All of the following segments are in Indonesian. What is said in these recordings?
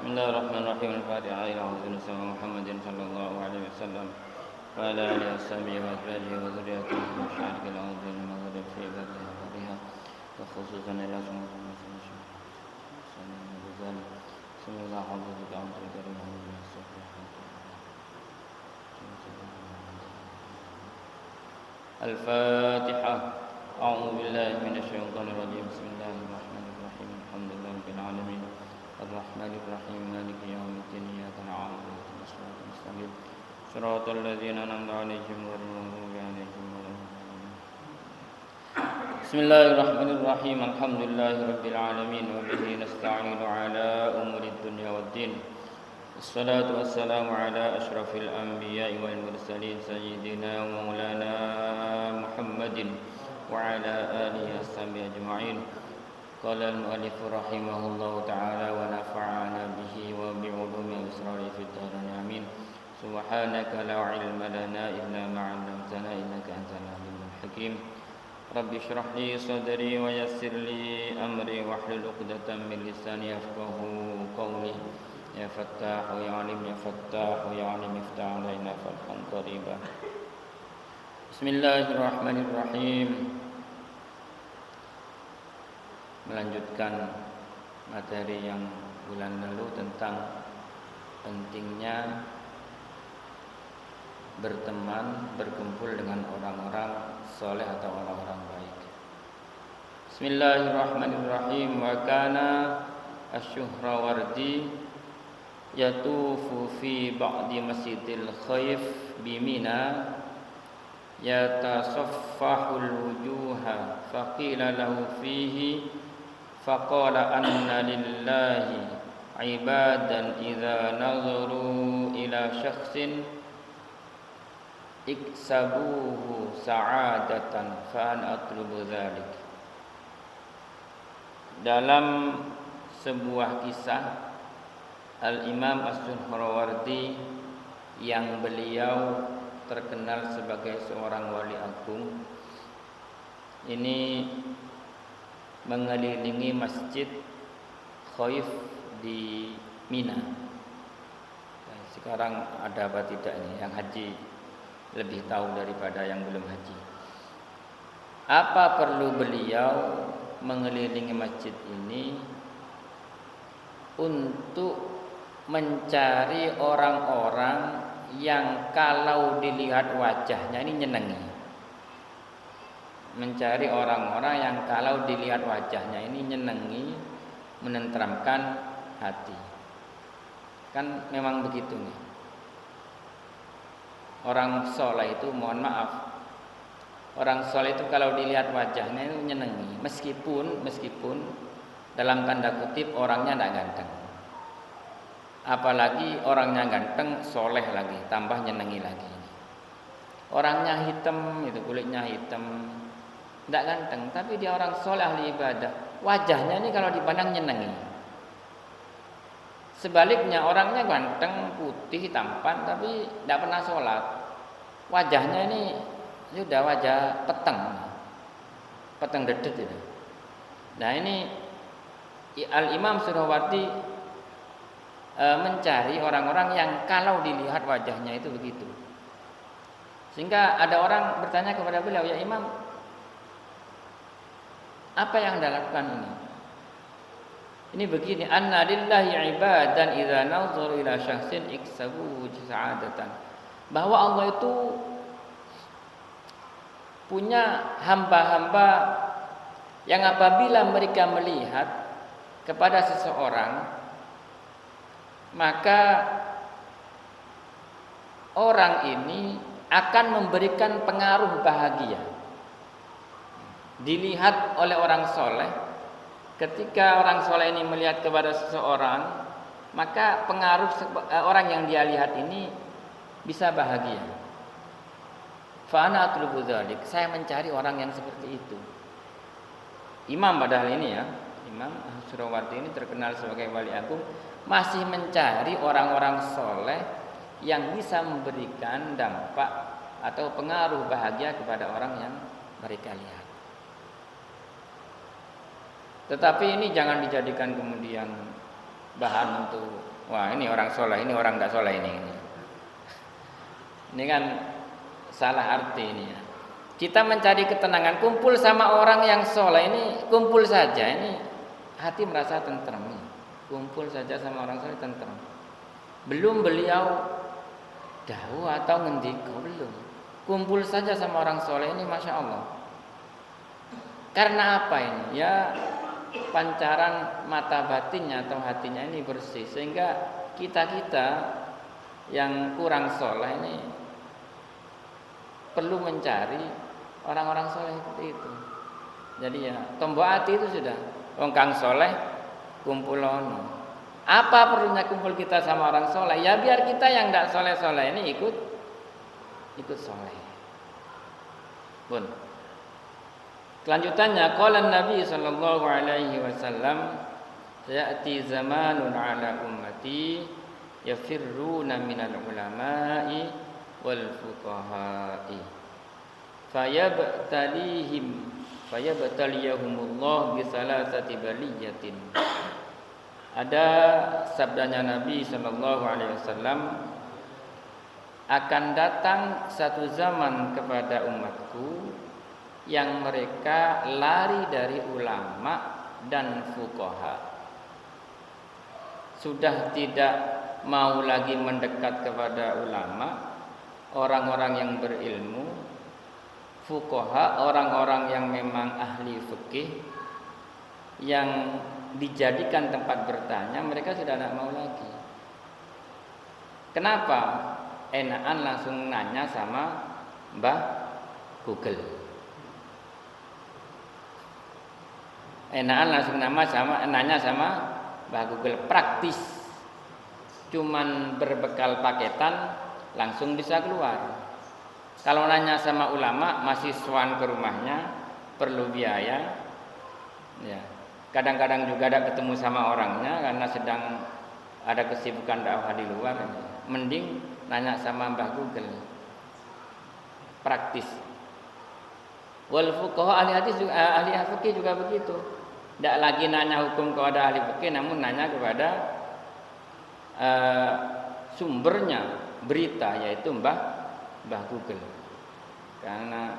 Bismillahirrahmanirrahim. Al-Fatihah. Ala Muhammadin sallallahu alaihi wasallam wa ala alihi washabihi wa azwajihi wa dzurriyyatihi wa syarikil ardhil maghrib fi fadliha wa khususan ila Al-Fatihah. A'udzu billahi minasy syaithanir rajim. Bismillahirrahmanirrahim. Alhamdulillahi rabbil alamin. Ar-Rahmanir Rahim. Maliki yaumiddin. Iyyaka na'budu wa iyyaka nasta'in. Shiratal ladzina an'amta 'alaihim ghairil maghdubi 'alaihim waladdallin. Bismillahirrahmanirrahim. Alhamdulillahi rabbil alamin wa bihi nasta'inu 'ala umurid dunya waddin. Wassalatu wassalamu ala asyrafil anbiya'i wal mursalin sayyidina wa maulana Muhammadin wa ala alihi washabihi ajma'in. Qala al-mu'allif rahimahullahu ta'ala wa nafa'ana bihi wa bi'ulumi asrari fid dharain amin. Subhanaka la ilma lana illa ma 'allamtana innaka antal alimul hakim. Rabbi shrah li sadri wa yassir li amri wahlul 'uqdatam min lisani yafqahu qawli. Ya Fattah ya Alim ya Fattah ya Alim iftah alaina fathan qariba. Bismillahirrahmanirrahim. Melanjutkan materi yang bulan lalu tentang pentingnya berteman, berkumpul dengan orang-orang soleh atau orang-orang baik. Bismillahirrahmanirrahim. Wa kana asy-Syuhrawardi yatufu fi ba'di masjidil Khaif bimina yatasaffahul wujuha faqila lahu fihi faqala anna lillahi ibadan idza nazaru ila syakhsin iksabuhu sa'adatan fa an atlubu dzalik. Dalam sebuah kisah Al-Imam As-Suhrawardi yang beliau terkenal sebagai seorang wali agung ini mengelilingi masjid Khaif di Mina. Sekarang ada apa tidak ini? Yang haji lebih tahu daripada yang belum haji. Apa perlu beliau mengelilingi masjid ini? Untuk mencari orang-orang yang kalau dilihat wajahnya ini nyenengi. Mencari orang-orang yang kalau dilihat wajahnya ini nyenengi, menenteramkan hati. Kan memang begitu nih. Orang soleh itu, mohon maaf, orang soleh itu kalau dilihat wajahnya itu nyenengi, meskipun dalam tanda kutip orangnya tidak ganteng. Apalagi orangnya ganteng, soleh lagi, tambah nyenengi lagi. Orangnya hitam, itu kulitnya hitam, tidak ganteng, tapi dia orang soleh ahli ibadah. Wajahnya ini kalau dipandang nyenengi. Sebaliknya orangnya ganteng, putih, tampan, tapi tidak pernah sholat. Wajahnya ini sudah wajah peteng dedet itu. Nah ini Al-Imam Suhrawardi mencari orang-orang yang kalau dilihat wajahnya itu begitu. Sehingga ada orang bertanya kepada beliau, "Ya Imam, apa yang Anda lakukan ini?" Ini begini, "Anna lillahi ibadan idza nazaru ila syakhsin iksabu sa'adatan." Bahwa Allah itu punya hamba-hamba yang apabila mereka melihat kepada seseorang, maka orang ini akan memberikan pengaruh bahagia. Dilihat oleh orang soleh, ketika orang soleh ini melihat kepada seseorang, maka pengaruh orang yang dia lihat ini bisa bahagia. Fa ana atlubu dzalik, saya mencari orang yang seperti itu. Imam padahal ini ya, Imam Suhrawardi ini terkenal sebagai wali agung, masih mencari orang-orang soleh yang bisa memberikan dampak atau pengaruh bahagia kepada orang yang mereka lihat. Tetapi ini jangan dijadikan kemudian bahan untuk Wah, ini orang soleh, ini orang tidak soleh ini. Ini kan salah arti ini ya. Kita mencari ketenangan, kumpul sama orang yang soleh ini, kumpul saja ini hati merasa tenteram. Kumpul saja sama orang soleh tenteram. Belum beliau dawuh atau ngendika, belum. Kumpul saja sama orang soleh ini, masya Allah. Karena apa ini? Ya pancaran mata batinnya atau hatinya ini bersih, sehingga kita yang kurang soleh ini perlu mencari orang-orang soleh seperti itu. Jadi ya tombok hati itu sudah kang soleh kumpulono. Apa perlunya kumpul kita sama orang soleh? Ya biar kita yang tidak soleh-soleh ini ikut soleh. Pun. Kelanjutannya, qala Nabi sallallahu alaihi wasallam, "Ya'ti zamanun 'ala ummati yafirruna minal ulama'i wal fuqaha'i fayabtaliyahumullah bi salasati baliyatin." Ada sabdanya Nabi sallallahu alaihi wasallam, akan datang satu zaman kepada umatku yang mereka lari dari ulama dan fuqaha. Sudah tidak mau lagi mendekat kepada ulama, orang-orang yang berilmu, fuqaha, orang-orang yang memang ahli fikih, yang dijadikan tempat bertanya, mereka sudah tidak mau lagi. Kenapa? Enakan langsung nanya sama Mbah Google. Enakan langsung nanya sama Mbah Google, praktis. Cuman berbekal paketan langsung bisa keluar. Kalau nanya sama ulama masih sowan ke rumahnya, perlu biaya. Ya. Kadang-kadang juga ada ketemu sama orangnya karena sedang ada kesibukan dakwah di luar. Mending nanya sama Mbah Google. Praktis. Wal fuqaha ahli hadis juga, ahli fikih juga begitu. Tidak lagi nanya hukum kepada ahli fikih, namun nanya kepada sumbernya berita, yaitu Mbah Google. Karena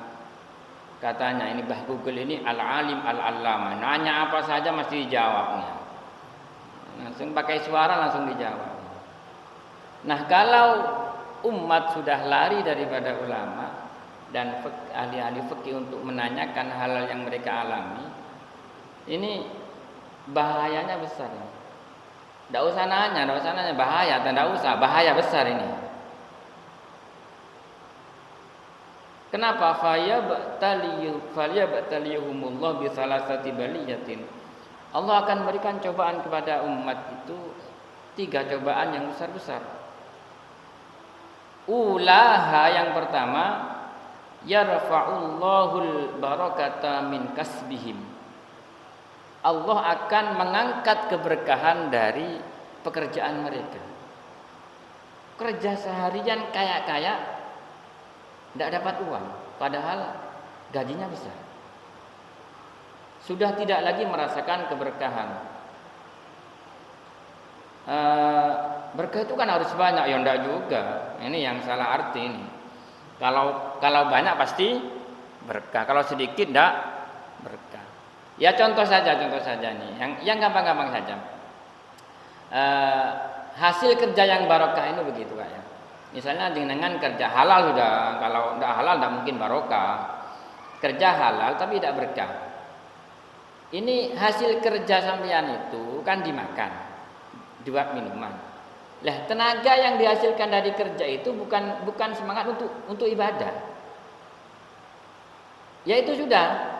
katanya ini Mbah Google ini al-alim al-allama, nanya apa saja mesti dijawabnya. Langsung pakai suara langsung dijawab. Nah, kalau umat sudah lari daripada ulama dan ahli-ahli fikih untuk menanyakan hal-hal yang mereka alami, ini bahayanya besar. Tidak usah nanya bahaya, tidak usah, bahaya besar ini. Kenapa? Fayabtaliyahumullah bi salasati baliyatin. Allah akan memberikan cobaan kepada umat itu 3 cobaan yang besar-besar. Ulaha, yang pertama, yarfa'ullahul barakata min kasbihim. Allah akan mengangkat keberkahan dari pekerjaan mereka. Kerja seharian kaya-kaya tidak dapat uang, padahal gajinya besar. Sudah tidak lagi merasakan keberkahan. Berkah itu kan harus banyak, ya enggak juga. Ini yang salah arti ini. Kalau banyak pasti berkah, kalau sedikit enggak berkah. Ya contoh saja nih, yang gampang-gampang saja. Hasil kerja yang barokah ini begitu Pak ya. Misalnya dengan kerja halal sudah, kalau tidak halal tidak mungkin barokah. Kerja halal tapi tidak berkah. Ini hasil kerja sampean itu kan dimakan, dibuat minuman. Lah tenaga yang dihasilkan dari kerja itu bukan semangat untuk ibadah. Ya itu sudah.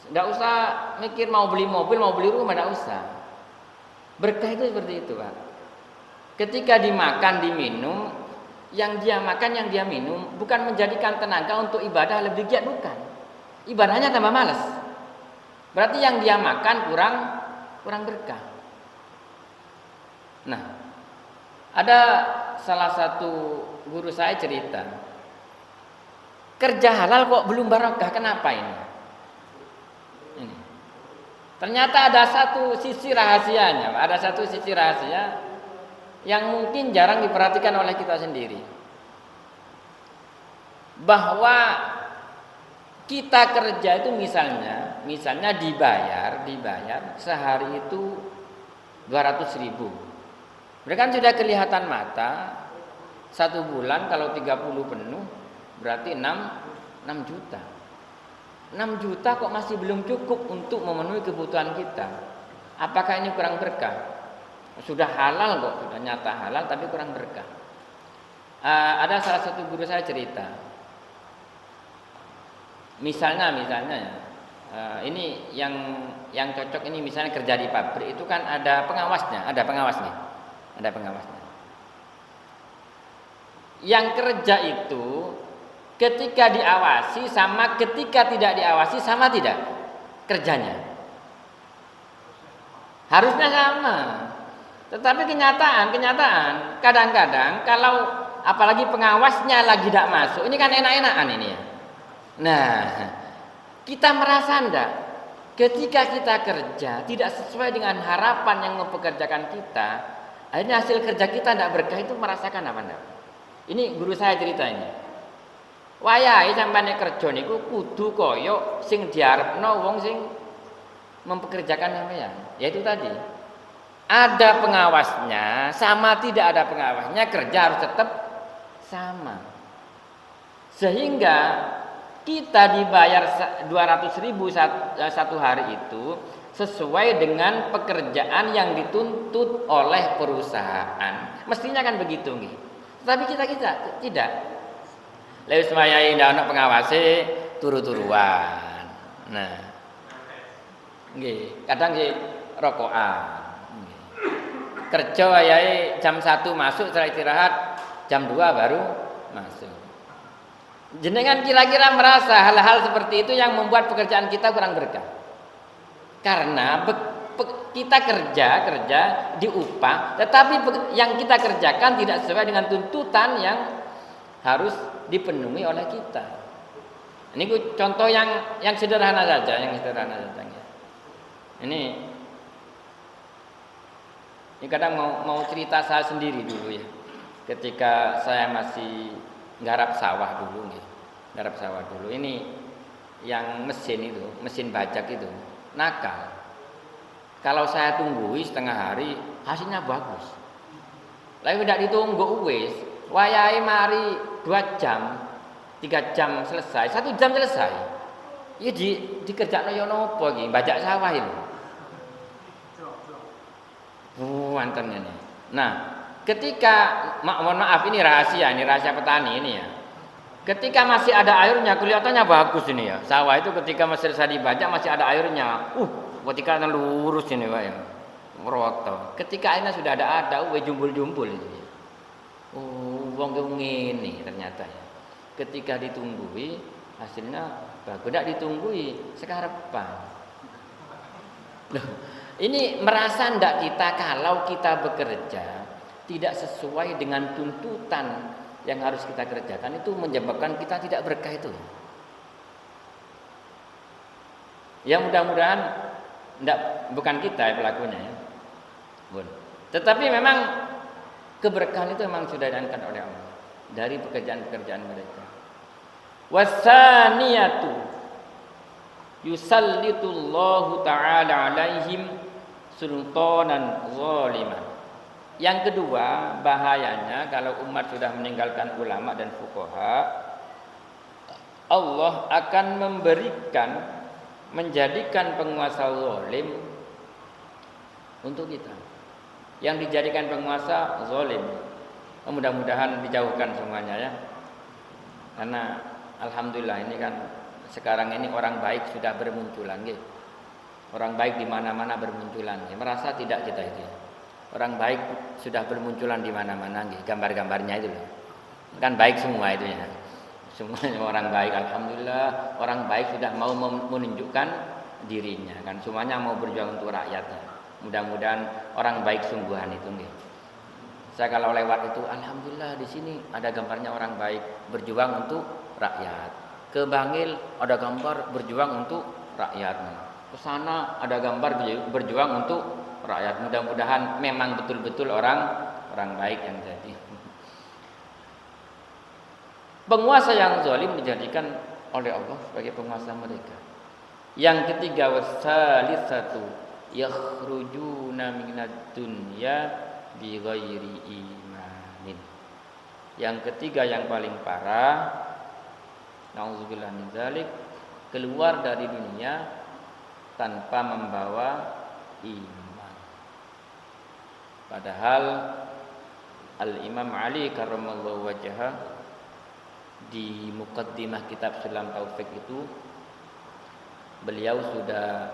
Tidak usah mikir mau beli mobil, mau beli rumah, tidak usah. Berkah itu seperti itu Pak. Ketika dimakan, diminum, yang dia makan, yang dia minum, bukan menjadikan tenaga untuk ibadah lebih giat, bukan. Ibadahnya tambah malas. Berarti yang dia makan kurang berkah. Nah, ada salah satu guru saya cerita, kerja halal kok belum barokah, kenapa ini? Ternyata ada satu sisi rahasianya, yang mungkin jarang diperhatikan oleh kita sendiri. Bahwa kita kerja itu misalnya dibayar sehari itu 200.000. Mereka kan sudah kelihatan mata, 1 bulan kalau 30 penuh berarti 6 juta. 6 juta kok masih belum cukup untuk memenuhi kebutuhan kita. Apakah ini kurang berkah? Sudah halal kok, sudah nyata halal tapi kurang berkah. Ada salah satu guru saya cerita. Misalnya ini yang cocok ini misalnya kerja di pabrik itu kan ada pengawasnya. Yang kerja itu ketika diawasi sama ketika tidak diawasi sama tidak kerjanya? Harusnya sama. Tetapi kenyataan kadang-kadang kalau apalagi pengawasnya lagi tidak masuk, ini kan enak-enakan ini ya. Nah, kita merasa enggak ketika kita kerja tidak sesuai dengan harapan yang mempekerjakan kita, akhirnya hasil kerja kita tidak berkah, itu merasakan apa enggak? Ini guru saya cerita ini. Wayahe sampane kerja niku kudu kaya sing diarepno wong sing mempekerjakan sampeyan. Yaitu tadi. Ada pengawasnya sama tidak ada pengawasnya, kerja harus tetap sama. Sehingga kita dibayar 200.000 satu hari itu sesuai dengan pekerjaan yang dituntut oleh perusahaan. Mestinya kan begitu nggih. Tapi kita tidak. Lewis mayai ndak ana pengawase turu-turuan. Nah. Nggih, kadang nggih rokokan. Kerja wayahe jam 1 masuk, setelah istirahat jam 2 baru masuk. Jenengan kira-kira merasa hal-hal seperti itu yang membuat pekerjaan kita kurang berkah? Karena kita kerja diupah, tetapi yang kita kerjakan tidak sesuai dengan tuntutan yang harus dipenuhi oleh kita. Ini contoh yang sederhana saja, Ini kadang mau cerita saya sendiri dulu ya. Ketika saya masih garap sawah dulu. Ini yang mesin bajak itu nakal. Kalau saya tunggu setengah hari, hasilnya bagus. Lalu tidak ditunggu wis, wayahe mari 2 jam, 3 jam selesai, 1 jam selesai. Ya dikerjakno yo napa iki, bajak sawah itu. Wonten ini. Nah, ketika mohon maaf ini rahasia petani ini ya. Ketika masih ada airnya kelihatannya bagus ini ya. Sawah itu ketika masih selesai dibajak masih ada airnya. Ketika lurus ini Pak ya. Meroto. Ketika airnya sudah ada jumbul-jumbul itu ya. Wong ngene ternyata ya. Ketika ditunggui hasilnya bagus, tidak ditunggui sekarepan. Ini merasa ndak kita kalau kita bekerja tidak sesuai dengan tuntutan yang harus kita kerjakan, itu menyebabkan kita tidak berkah itu. Ya mudah-mudahan bukan kita pelakunya ya. Tetapi memang keberkahan itu memang sudah diangkat oleh Allah dari pekerjaan-pekerjaan mereka. Wasaniyatu yusallitullahu ta'ala alaihim sultanan zaliman. Yang kedua, bahayanya kalau umat sudah meninggalkan ulama dan fuqaha, Allah akan menjadikan penguasa zalim untuk kita. Yang dijadikan penguasa zalim. Mudah-mudahan dijauhkan semuanya ya. Karena alhamdulillah ini kan sekarang ini orang baik sudah bermunculan gitu. Orang baik di mana-mana bermunculan. Merasa tidak kita itu? Orang baik sudah bermunculan di mana-mana, gambar-gambarnya itu loh. Kan baik semua itu ya. Semuanya orang baik, alhamdulillah. Orang baik sudah mau menunjukkan dirinya, kan semuanya mau berjuang untuk rakyatnya. Mudah-mudahan orang baik sungguhan itu nggih. Saya kalau lewat itu, alhamdulillah di sini ada gambarnya orang baik berjuang untuk rakyat. Ke Bangil ada gambar berjuang untuk rakyat. Ke sana ada gambar berjuang untuk rakyat. Mudah-mudahan memang betul-betul orang orang baik yang jadi. Penguasa yang zalim dijadikan oleh Allah sebagai penguasa mereka. Yang ketiga, wasalisatu yakhrujuna minad dunya bighairi imanin. Yang ketiga yang paling parah, nauzubillah min dzalik, keluar dari dunia tanpa membawa iman. Padahal Al-Imam Ali karramallahu wajhah di muqaddimah kitab Sulam Taufik itu beliau sudah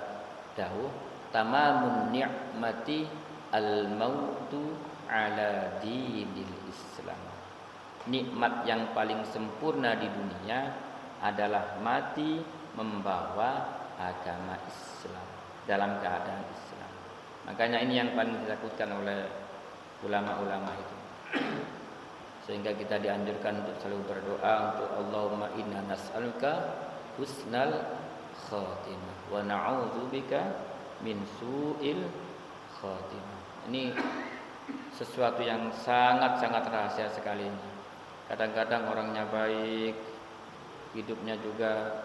dahulu tamamun ni'mati al-mautu ala dinil Islam. Nikmat yang paling sempurna di dunia adalah mati membawa agama Islam, dalam keadaan Islam. Makanya ini yang paling ditakutkan oleh ulama-ulama itu. Sehingga kita dianjurkan untuk selalu berdoa untuk Allahumma inna nas'aluka husnal khatimah wa na'udzubika min su'il khatimah. Ini sesuatu yang sangat-sangat rahasia sekali. Kadang-kadang orangnya baik, hidupnya juga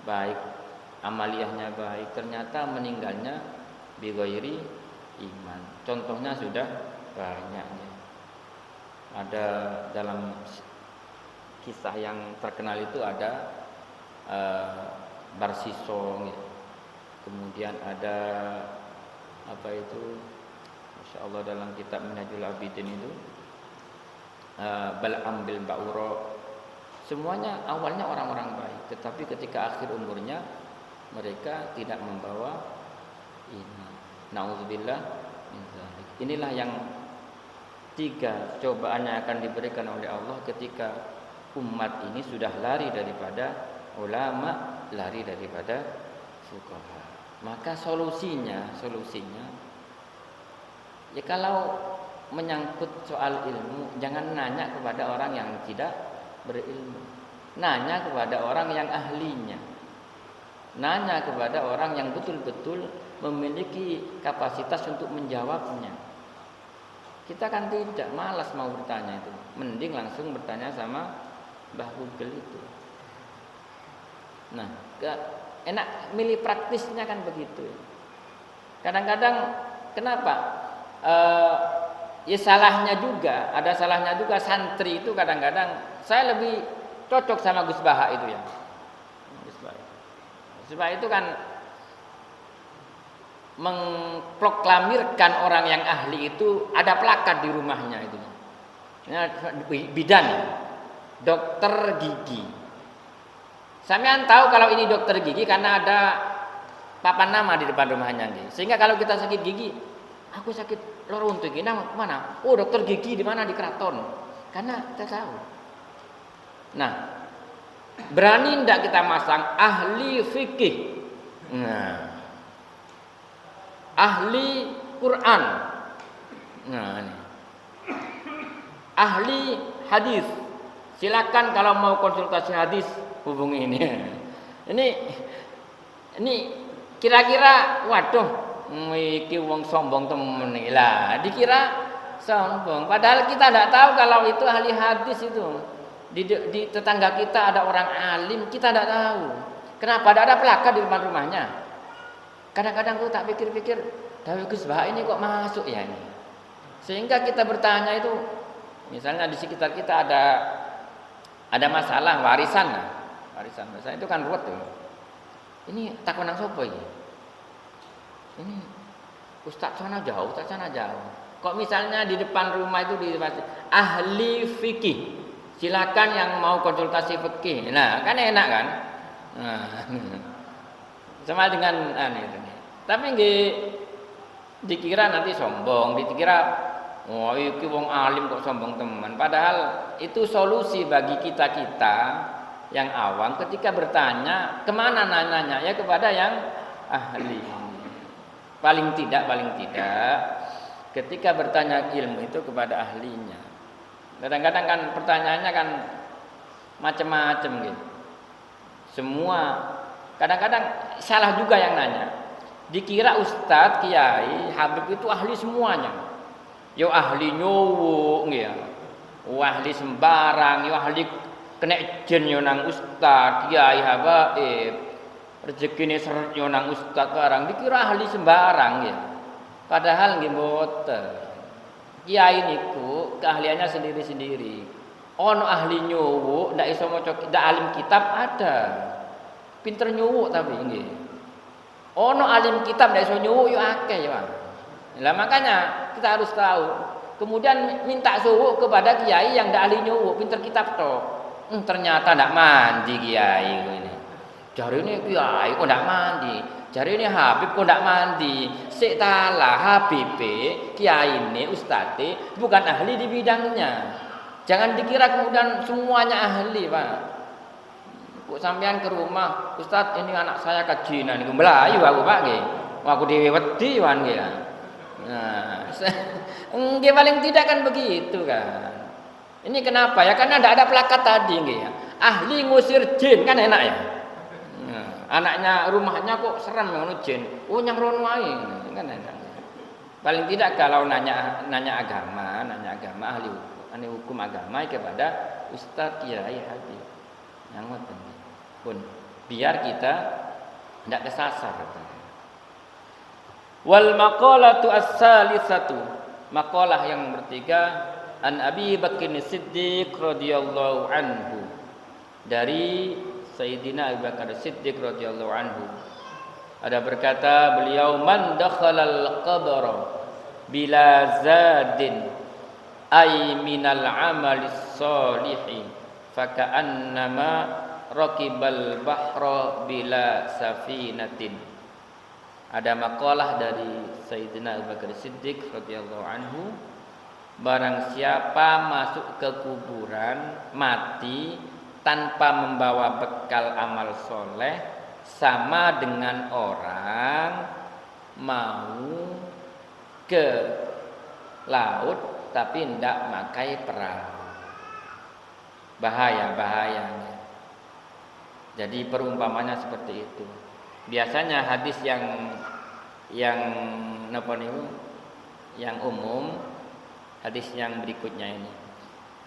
baik, amaliyahnya baik, ternyata meninggalnya bighairi iman. Contohnya sudah banyak. Ada dalam kisah yang terkenal itu ada Barsisong, kemudian ada apa itu, Masya Allah dalam kitab Minhajul Abidin itu Bal'am bil Ba'uro. Semuanya awalnya orang-orang baik, tetapi ketika akhir umurnya mereka tidak membawa iman. Nauzubillah min dzalik. Inilah yang tiga cobaan yang akan diberikan oleh Allah ketika umat ini sudah lari daripada ulama, lari daripada fuqaha. Maka solusinya ya kalau menyangkut soal ilmu, jangan nanya kepada orang yang tidak berilmu. Nanya kepada orang yang ahlinya. Nanya kepada orang yang betul-betul memiliki kapasitas untuk menjawabnya. Kita kan tidak, malas mau bertanya itu. Mending langsung bertanya sama Mbah Google itu. Nah, enak milih praktisnya kan begitu. Kadang-kadang kenapa? Ya salahnya juga, ada salahnya juga santri itu kadang-kadang saya lebih cocok sama Gus Baha itu ya. Gus Baha itu kan mengproklamirkan orang yang ahli itu, ada plakat di rumahnya itu. Bidan, dokter gigi. Sampean tahu kalau ini dokter gigi karena ada papan nama di depan rumahnya. Sehingga kalau kita sakit gigi, aku sakit lor untuk gigi, mana? Oh dokter gigi di mana? Di keraton. Karena kita tahu. Nah, berani tidak kita masang ahli fikih? Nah, ahli Quran, nah ini. Ahli hadis. Silakan kalau mau konsultasi hadis hubungi ini. Ini kira-kira, waduh, iki wong sombong temen lah. Dikira sombong. Padahal kita tidak tahu kalau itu ahli hadis itu. Di tetangga kita ada orang alim, kita tidak tahu. Kenapa tidak ada plakat di depan rumahnya? Kadang-kadang aku tak pikir-pikir, Dawi Gus Baha ini kok masuk ya ini. Sehingga kita bertanya itu, misalnya di sekitar kita ada masalah warisan. Warisan itu kan ruwet tuh. Ini takon nang sapa iki? Ini ustaz sana jauh, ustaz sana jauh. Kok misalnya di depan rumah itu di ahli fikih. Silakan yang mau konsultasi fikih. Nah, kan enak kan? Nah, sama dengan ini. Tapi nggih dikira nanti sombong, dikira oh iki wong alim kok sombong teman. Padahal itu solusi bagi kita-kita yang awam ketika bertanya kemana nanyanya, ya kepada yang ahli. Paling tidak ketika bertanya ilmu itu kepada ahlinya. Kadang-kadang kan pertanyaannya kan macam-macam gitu. Semua kadang-kadang salah juga yang nanya. Dikira ustadz, kiai, habib itu ahli semuanya. yo ahli nyuwuk nggih ya. Ahli sembarang, yo ahli kena jen yo nang ustaz, kiai habaib. Rezekine seret yo nang ustaz barang dikira ahli sembarang ya. Padahal nggih mboten. Kiai niku keahliannya sendiri-sendiri. Ono ahli nyuwuk ndak iso maca ndak alim kitab ada. Pinter nyuwuk tapi nggih. Ono alim kitab ndak iso nyuwuk yo akeh ya. Lah makanya kita harus tahu. Kemudian minta suwuk kepada kiai yang ndak ahli nyuwuk, pinter kitab tok. Ternyata ndak mandi kiai ini. Jarine kiai kok ndak mandi. Jarine Habib kok ndak mandi. Sik talah Habib kiai ini ustadz bukan ahli di bidangnya. Jangan dikira kemudian semuanya ahli, Pak. Kok sampean ke rumah, Ustaz ini anak saya kajinan niku melayu aku, Pak nggih. Aku dhewe wedi wan nggih. Nah, nggih paling tidak kan begitu kan. Ini kenapa ya? Karena tidak ada plakat tadi nggih ya. Ahli ngusir jin kan enak ya. Nah, anaknya rumahnya kok serem ngono jin. Oh nyang rono wae kan enak. Paling tidak kalau nanya agama ahli hukum agama kepada Ustaz Kiai Habib. Yang ngoten pun biar kita tidak kesasar. Wal maqalatu as-salisatu, maqalah yang bertiga, an Abi Bakr Siddiq radhiyallahu anhu, dari Sayyidina Abu Bakar Siddiq radhiyallahu anhu. Ada berkata beliau, man dakhalal qabra bila zadin ay minal amalis solihi faka'annama raqibal bahra bila safinatin. Ada makalah dari Sayyidina Abu Bakar Siddiq radhiyallahu anhu, barang siapa masuk ke kuburan mati tanpa membawa bekal amal soleh, sama dengan orang mau ke laut tapi tidak pakai perahu. Bahayanya. Jadi perumpamannya seperti itu. Biasanya hadis yang napa niku, yang umum, hadis yang berikutnya ini.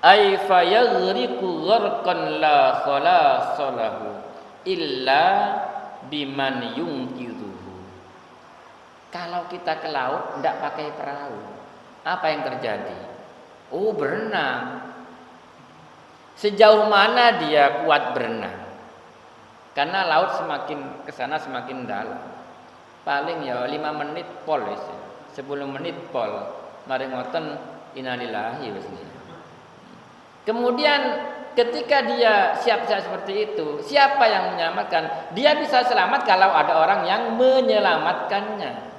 Ay fa yaghriqu gharqan la khalasalahu illa biman yungkizuhu. Kalau kita ke laut tidak pakai perahu, apa yang terjadi? Oh, berenang. Sejauh mana dia kuat berenang? Karena laut semakin ke sana semakin dalam. Paling ya 5 menit pol wis. 10 menit pol. Mari ngoten innalillahi wis. Kemudian ketika dia siap-siap seperti itu, siapa yang menyelamatkan? Dia bisa selamat kalau ada orang yang menyelamatkannya.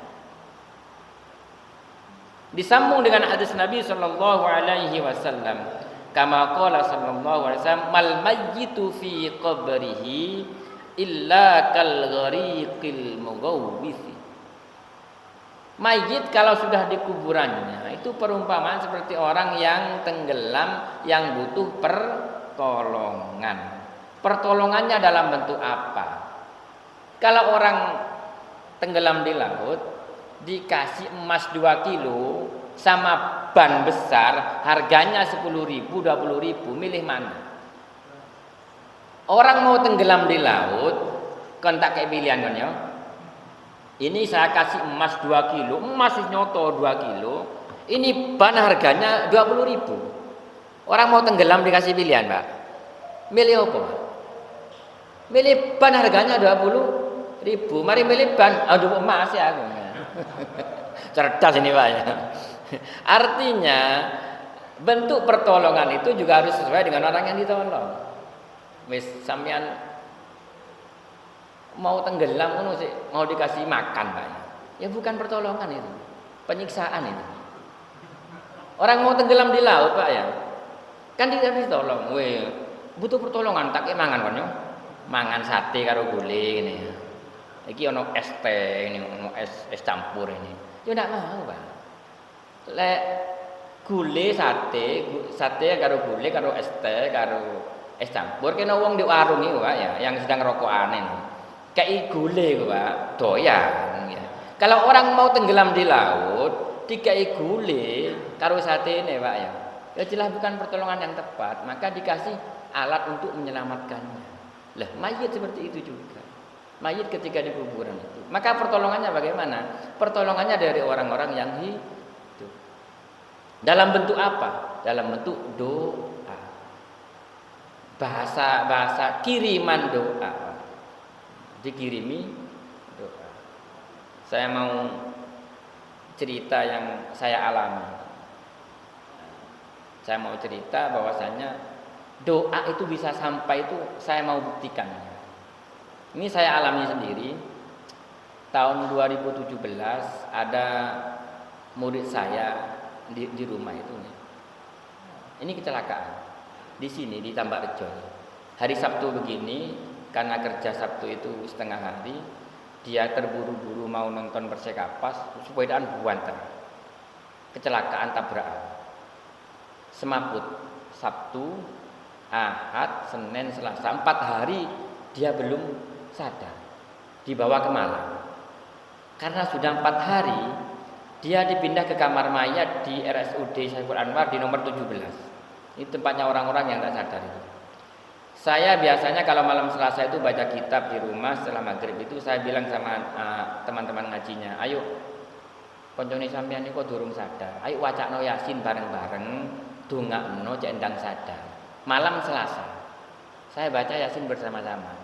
Disambung dengan hadis Nabi sallallahu alaihi wasallam, kama qala sallallahu alaihi wasallam, mal mayyitu fi qabrihi illa kal ghariqil mughawwith. Mayit kalau sudah di kuburannya itu perumpamaan seperti orang yang tenggelam yang butuh pertolongan. Pertolongannya dalam bentuk apa? Kalau orang tenggelam di laut dikasih emas 2 kilo sama ban besar, harganya 10.000, 20.000, milih mana? Orang mau tenggelam di laut, kon tak kayak pilihan kon ya. Ini saya kasih emas 2 kilo, emas nyoto 2 kilo. Ini ban harganya 20.000. Orang mau tenggelam dikasih pilihan, Pak. Milih apa? Milih ban harganya 20.000. Mari milih ban, aduh emas ya aku. Cerdas ini, Pak ya. Artinya bentuk pertolongan itu juga harus sesuai dengan orang yang ditolong. Wis sampean mau tenggelam ngono sih, mau dikasih makan, Pak. Ya bukan pertolongan itu. Penyiksaan itu. Orang mau tenggelam di laut, Pak ya. Kan tidak ditolong. Weh, butuh pertolongan, tak mangan kon yo. Mangan sate karo gule ngene. Iki ono es teh, ini ono es campur ini. Yo ndak mau, Pak. Lek gule sate karo gule karo es teh karo es campur kena wong di warung iki, Pak ya, yang sedang rokokan ini. Kayak gule, Pak, doyan ya. Kalau orang mau tenggelam di laut, dikai gule karo satene Pak ya. Ya jelas bukan pertolongan yang tepat, maka dikasih alat untuk menyelamatkannya. Lah, mayit seperti itu juga. Mayit ketika di kuburan itu. Maka pertolongannya bagaimana? Pertolongannya dari orang-orang yang hidup. Dalam bentuk apa? Dalam bentuk doa. Bahasa kiriman doa. Dikirimi doa. Saya mau cerita yang saya alami. Saya mau cerita bahwasanya doa itu bisa sampai itu saya mau buktikan. Ini saya alami sendiri. Tahun 2017 ada murid saya di rumah itu. Ini kecelakaan. Di sini di Tambak Rejo. Hari Sabtu begini, karena kerja Sabtu itu setengah hari, dia terburu-buru mau nonton Persekapas, sepedaan buanten. Kecelakaan tabrakan. Semaput Sabtu, Ahad, Senin, Selasa 4 hari dia belum sadar, dibawa ke Malang. Karena sudah 4 hari dia dipindah ke kamar mayat di RSUD Saiful Anwar di nomor 17. Ini tempatnya orang-orang yang tak sadar itu. Saya biasanya kalau malam Selasa itu baca kitab di rumah setelah maghrib itu saya bilang sama teman-teman ngajinya, ayo koncone sampeyan niku durung sadar, ayo wacakno Yasin bareng-bareng. Dongakno cek ndang sadar. Malam Selasa saya baca Yasin bersama-sama.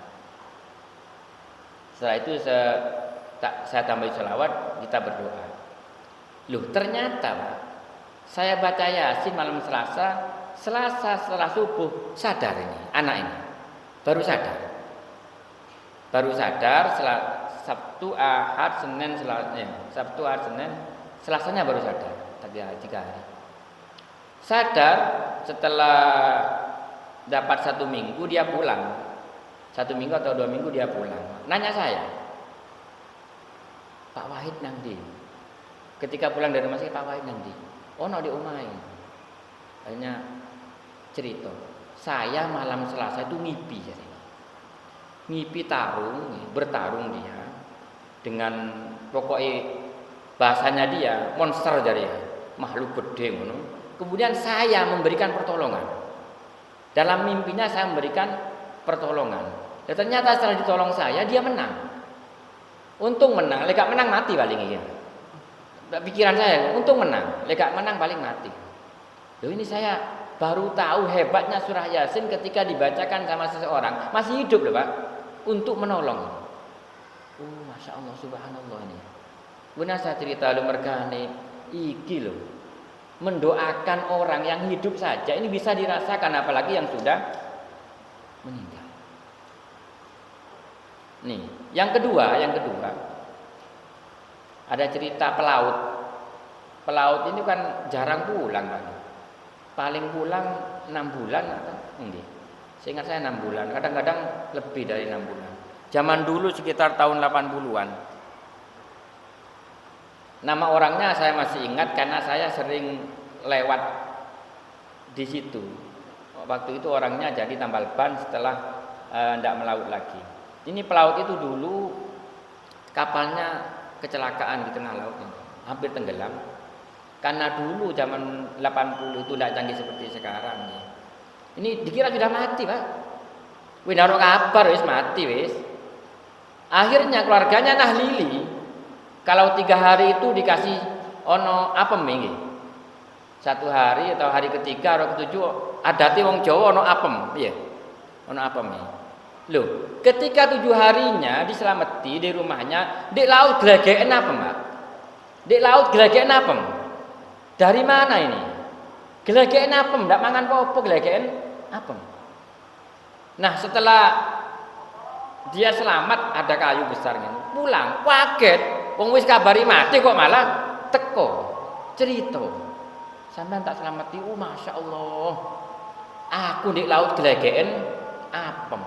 Setelah itu saya tambahi sholawat, kita berdoa. Loh ternyata Pak, saya baca Yasin malam Selasa setelah subuh sadar ini anak ini baru sadar setelah Sabtu Ahad Senin Sabtu Ahad Senin Selasanya baru sadar 3 hari. Sadar setelah dapat 1 minggu dia pulang. 1 minggu atau 2 minggu dia pulang. Nanya saya, Pak Wahid nang ndi? Ketika pulang dari rumah sakit, Pak Wahid nang ndi? Ono di omahe. Akhirnya cerita, saya malam Selasa itu ngipi. Ngipi bertarung dia dengan pokoknya bahasanya dia monster jadi makhluk gede ngono. Kemudian saya memberikan pertolongan. Dalam mimpinya saya memberikan pertolongan. Dan ternyata setelah ditolong saya, dia menang. Untung menang, lek menang mati paling iya. Pikiran saya, untung menang, lek menang paling mati. Loh ini saya baru tahu hebatnya surah Yasin ketika dibacakan sama seseorang masih hidup loh Pak, untuk menolong. Masya Allah, subhanallah ini. Benar saya cerita lu mergane iki loh. Mendoakan orang yang hidup saja ini bisa dirasakan, apalagi yang sudah meninggal. Nih, yang kedua ada cerita pelaut. Pelaut ini kan jarang pulang Pak. Paling pulang 6 bulan atau enggak? Seingat saya 6 bulan, kadang-kadang lebih dari 6 bulan. Zaman dulu sekitar tahun 80-an. Nama orangnya saya masih ingat karena saya sering lewat di situ. Waktu itu orangnya jadi tambal ban setelah tidak melaut lagi. Ini pelaut itu dulu kapalnya kecelakaan di tengah laut, hampir tenggelam. Karena dulu zaman 80 itu tidak canggih seperti sekarang. Ini dikira sudah mati Pak. Wis naro kabar wis mati wis. Akhirnya keluarganya nahlili. Kalau 3 hari itu dikasih ono apem iki. 1 hari atau hari ketiga atau ketujuh adate wong Jawa ono apem, piye? Ono apem. Loh, ketika 7 harinya diselamati di rumahnya, di laut glegeken apem, Pak. Di laut glegeken apem. Dari mana ini? Glegeken apem, ndak mangan apa-apa glegeken apem. Nah, setelah dia selamat ada kayu besar ini. Pulang, kaget. Wong wis kabari mati kok malah teko cerita. Sampeyan tak selamati, Masya Allah. Aku di laut glegeken apem.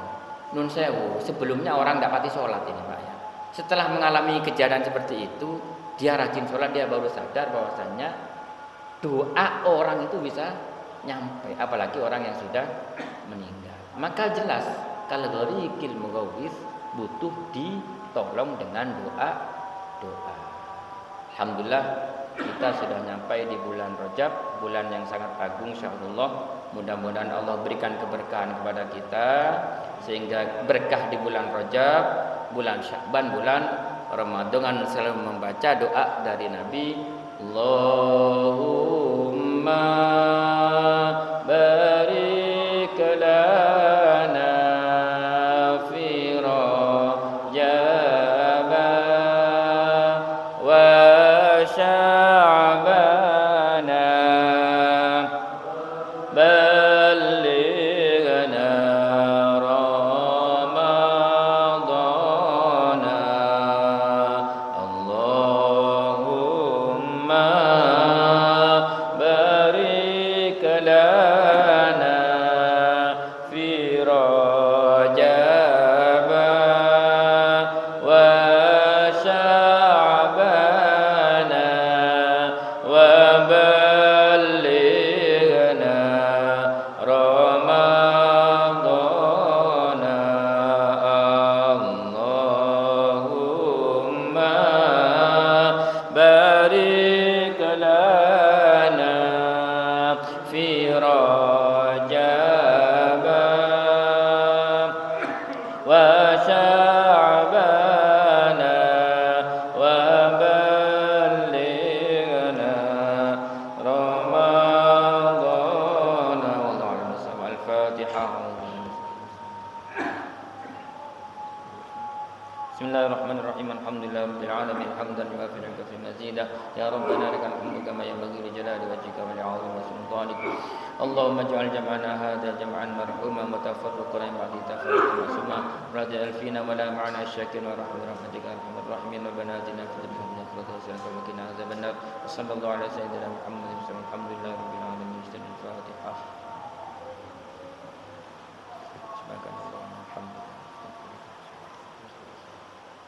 Nun sewu, sebelumnya orang ndak pati sholat ini Pak ya. Setelah mengalami kejadian seperti itu, dia rajin sholat, dia baru sadar bahwasannya doa orang itu bisa nyampe, apalagi orang yang sudah meninggal. Maka jelas kalau gharikil mughawis butuh ditolong dengan doa. Alhamdulillah kita sudah nyampai di bulan Rajab, bulan yang sangat agung insyaallah. Mudah-mudahan Allah berikan keberkahan kepada kita sehingga berkah di bulan Rajab, bulan Sya'ban, bulan Ramadan selalu membaca doa dari Nabi, Allahumma barik lana fi Rajab wa Sya'bana ballighna Ramadana Allahumma barik lana fi Rajab wa Sya'bana wa ballighna Ramadana Allahumma barik lana fi Rajab wa Sya'bana wa ballighna Ramadana wallahu a'lam. Al-Fatihah. Bismillahirrahmanirrahim. Alhamdulillahirabbil alamin hamdan yuwafi ni'maka fi mazidah ya rabbana lakal hamdu kama yanbaghi li jalali wajhika wa li'azimi sultanik. Allahumma ij'al jam'ana hadha jam'an marhuma wa tafarruqana min ba'di tafarruqan ma'suma wa la taj'al fina wa la ma'ana asyakin wa rahmatika arhamar rahimin. Rabbana atina fid dunya hasanatan wa qina adzabannar. Sallallahu ala sayyidina Muhammadin wa alhamdulillahi rabbil alamin. Al-Fatihah.